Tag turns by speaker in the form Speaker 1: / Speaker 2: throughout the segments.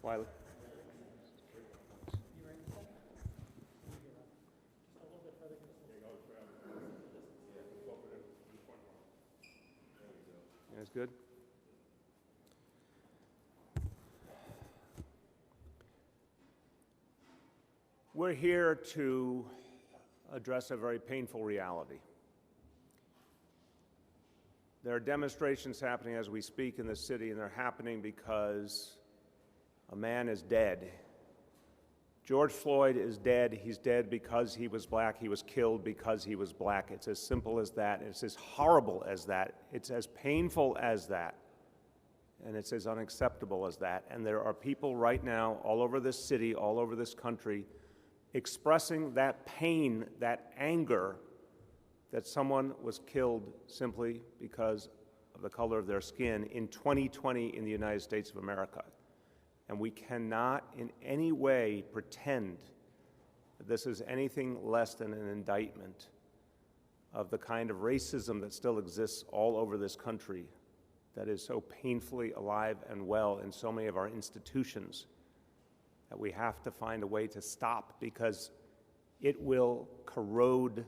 Speaker 1: Wiley. That's good. We're here to address a very painful reality. There are demonstrations happening as we speak in the city, and they're happening because a man is dead. George Floyd is dead. He's dead because he was black. He was killed because he was black. It's as simple as that. It's as horrible as that. It's as painful as that. And it's as unacceptable as that. And there are people right now all over this city, all over this country, expressing that pain, that anger that someone was killed simply because of the color of their skin in 2020 in the United States of America. And we cannot in any way pretend that this is anything less than an indictment of the kind of racism that still exists all over this country, that is so painfully alive and well in so many of our institutions, that we have to find a way to stop, because it will corrode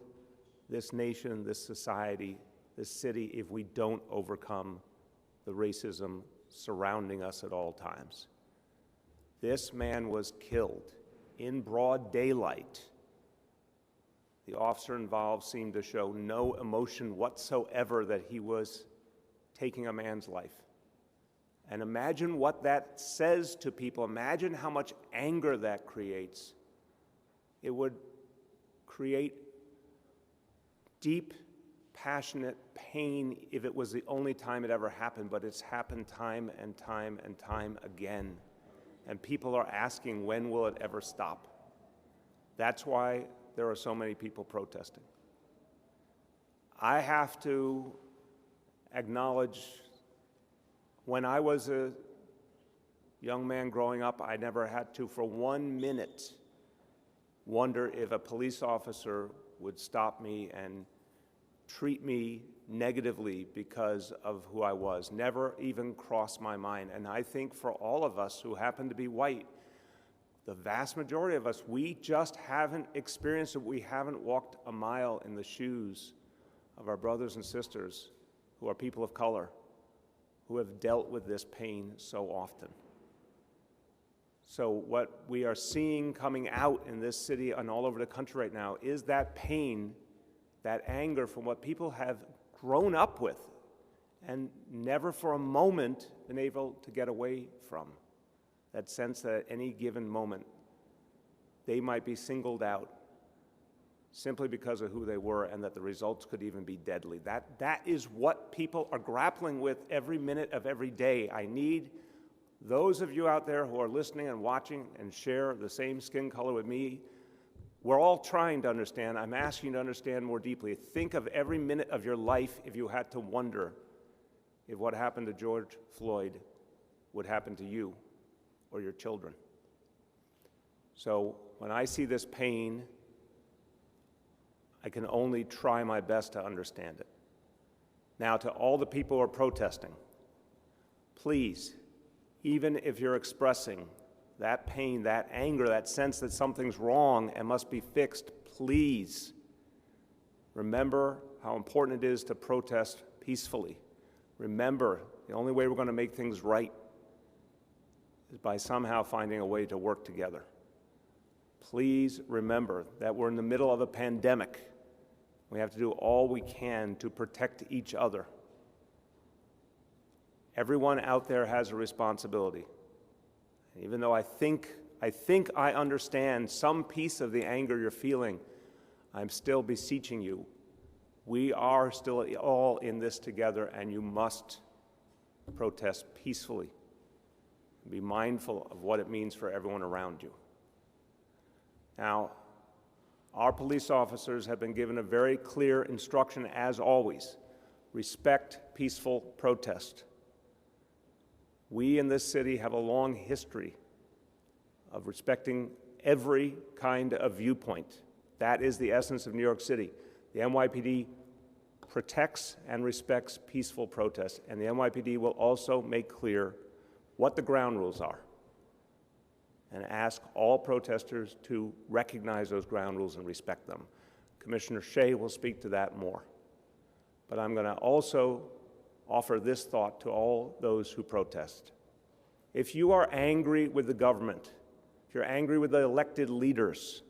Speaker 1: this nation, this society, this city, if we don't overcome the racism surrounding us at all times. This man was killed in broad daylight. The officer involved seemed to show no emotion whatsoever that he was taking a man's life. And imagine what that says to people. Imagine how much anger that creates. It would create deep, passionate pain if it was the only time it ever happened, but it's happened time and time and time again. And people are asking, when will it ever stop? That's why there are so many people protesting. I have to acknowledge, when I was a young man growing up, I never had to, for 1 minute, wonder if a police officer would stop me and treat me negatively because of who I was. Never even crossed my mind. And I think for all of us who happen to be white, the vast majority of us, we just haven't experienced it. We haven't walked a mile in the shoes of our brothers and sisters who are people of color, who have dealt with this pain so often. So what we are seeing coming out in this city and all over the country right now is that pain, that anger from what people have grown up with and never for a moment been able to get away from. That sense that at any given moment they might be singled out simply because of who they were, and that the results could even be deadly. That is what people are grappling with every minute of every day. I need those of you out there who are listening and watching and share the same skin color with me. We're all trying to understand. I'm asking you to understand more deeply. Think of every minute of your life if you had to wonder if what happened to George Floyd would happen to you or your children. So when I see this pain, I can only try my best to understand it. Now, to all the people who are protesting, please, even if you're expressing that pain, that anger, that sense that something's wrong and must be fixed, please remember how important it is to protest peacefully. Remember, the only way we're going to make things right is by somehow finding a way to work together. Please remember that we're in the middle of a pandemic. We have to do all we can to protect each other. Everyone out there has a responsibility. Even though I think I understand some piece of the anger you're feeling, I'm still beseeching you. We are still all in this together, and you must protest peacefully. Be mindful of what it means for everyone around you. Now, our police officers have been given a very clear instruction, as always: respect peaceful protest. We in this city have a long history of respecting every kind of viewpoint. That is the essence of New York City. The NYPD protects and respects peaceful protest, and the NYPD will also make clear what the ground rules are. and ask all protesters to recognize those ground rules and respect them. Commissioner Shea will speak to that more. But I'm going to also offer this thought to all those who protest. If you are angry with the government, if you're angry with the elected leaders,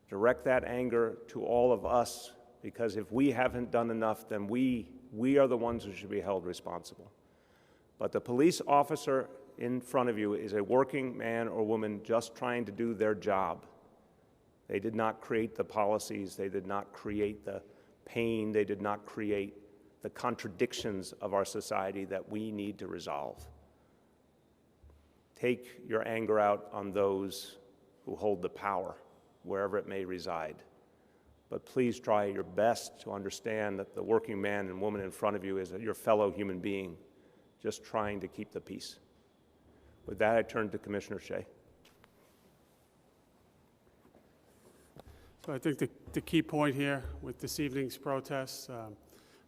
Speaker 1: direct that anger to all of us, because if we haven't done enough, then we are the ones who should be held responsible. But the police officer in front of you is a working man or woman just trying to do their job. They did not create the policies, they did not create the pain, they did not create the contradictions of our society that we need to resolve. Take your anger out on those who hold the power, wherever it may reside. But please try your best to understand that the working man and woman in front of you is your fellow human being, just trying to keep the peace. With that, I turn to Commissioner Shea.
Speaker 2: So I think the key point here with this evening's protests,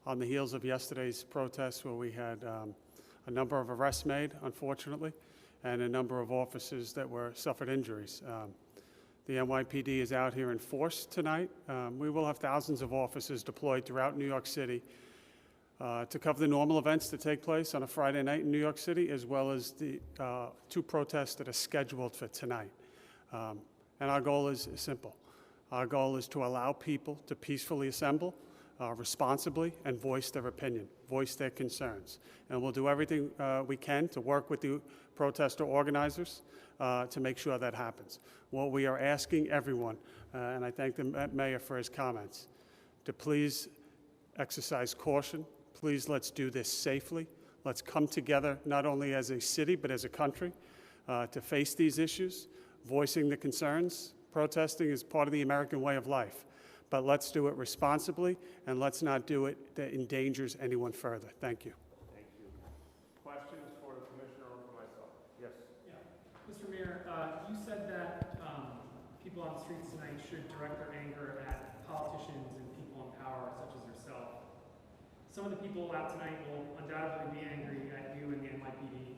Speaker 2: on the heels of yesterday's protests where we had a number of arrests made, unfortunately, and a number of officers that suffered injuries. The NYPD is out here in force tonight. We will have thousands of officers deployed throughout New York City to cover the normal events that take place on a Friday night in New York City, as well as the 2 protests that are scheduled for tonight. And our goal is simple. Our goal is to allow people to peacefully assemble responsibly and voice their opinion, voice their concerns. And we'll do everything we can to work with the protester organizers to make sure that happens. What we are asking everyone, and I thank the mayor for his comments, to please exercise caution. Please let's do this safely. Let's come together not only as a city but as a country to face these issues, voicing the concerns. Protesting is part of the American way of life. But let's do it responsibly, and let's not do it that endangers anyone further. Thank you.
Speaker 1: Thank you. Questions for the Commissioner or for myself? Yes.
Speaker 3: Yeah. Mr. Mayor, you said that people on the streets tonight should direct their anger at politicians and people in power, such as yourself. Some of the people out tonight will undoubtedly be angry at you and the NYPD.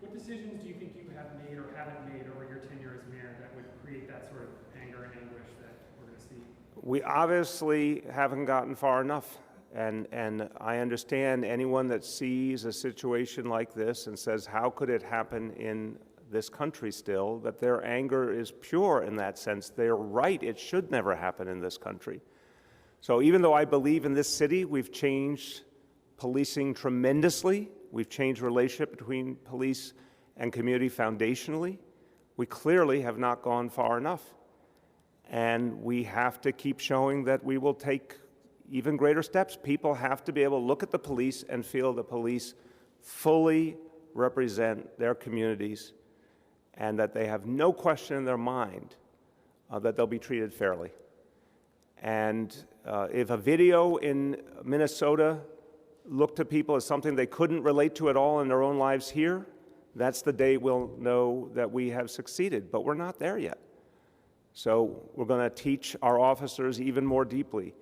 Speaker 3: What decisions do you think you have made or haven't made over your tenure as mayor that would create that sort of anger and anguish that we're going to see?
Speaker 1: We obviously haven't gotten far enough, and I understand anyone that sees a situation like this and says, how could it happen in this country still, that their anger is pure in that sense. They're right, it should never happen in this country. So even though I believe in this city, we've changed policing tremendously, we've changed the relationship between police and community foundationally, we clearly have not gone far enough. And we have to keep showing that we will take even greater steps. People have to be able to look at the police and feel the police fully represent their communities and that they have no question in their mind that they'll be treated fairly. And if a video in Minnesota looked to people as something they couldn't relate to at all in their own lives here, that's the day we'll know that we have succeeded, but we're not there yet. So we're going to teach our officers even more deeply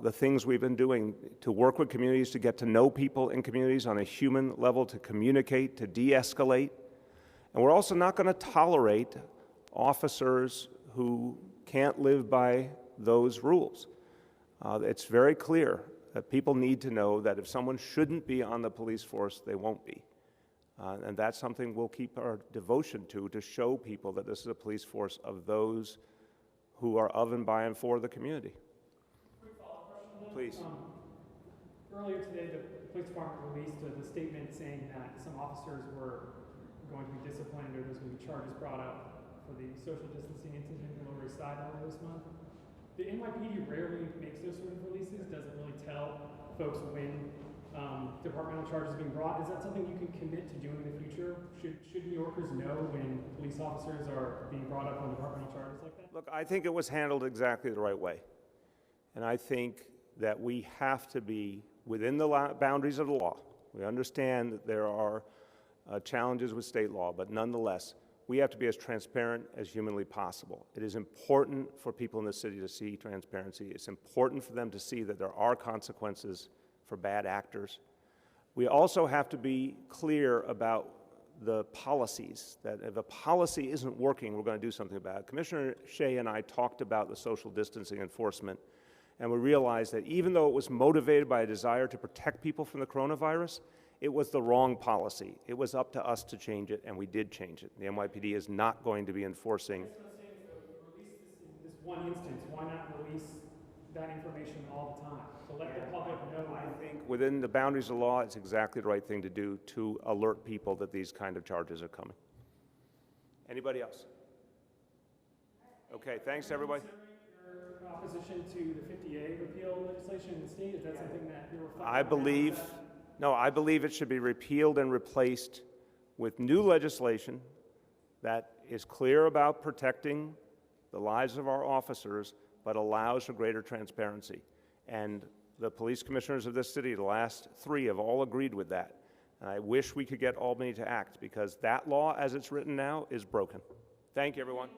Speaker 1: the things we've been doing to work with communities, to get to know people in communities on a human level, to communicate, to de-escalate. And we're also not going to tolerate officers who can't live by those rules. It's very clear that people need to know that if someone shouldn't be on the police force, they won't be. And that's something we'll keep our devotion to show people that this is a police force of those who are of and by and for the community.
Speaker 3: Quick follow-up question.
Speaker 1: Please.
Speaker 3: Earlier today, the police department released a statement saying that some officers were going to be disciplined or there's going to be charges brought up for the social distancing incident in the Lower East Side earlier this month. The NYPD rarely makes those sort of releases, doesn't really tell folks when departmental charges being brought. Is that something you can commit to doing in the future? Should New Yorkers know when police officers are being brought up on departmental charges like that?
Speaker 1: Look, I think it was handled exactly the right way. And I think that we have to be within the boundaries of the law. We understand that there are challenges with state law, but nonetheless, we have to be as transparent as humanly possible. It is important for people in the city to see transparency. It's important for them to see that there are consequences for bad actors. We also have to be clear about the policies, that if a policy isn't working, we're going to do something about it. Commissioner Shea and I talked about the social distancing enforcement, and we realized that even though it was motivated by a desire to protect people from the coronavirus, it was the wrong policy. It was up to us to change it, and we did change it. The NYPD is not going to be enforcing.
Speaker 3: That's what I'm saying, so release this one instance, why not release that information all the time? To let the public know.
Speaker 1: I think within the boundaries of law, it's exactly the right thing to do to alert people that these kind of charges are coming. Anybody else? Okay, thanks everybody.
Speaker 3: Your opposition to the 50A repeal legislation in the state, is that something that you're reflecting on?
Speaker 1: I believe it should be repealed and replaced with new legislation that is clear about protecting the lives of our officers, but allows for greater transparency. And the police commissioners of this city, the last 3, have all agreed with that. And I wish we could get Albany to act, because that law, as it's written now, is broken. Thank you, everyone.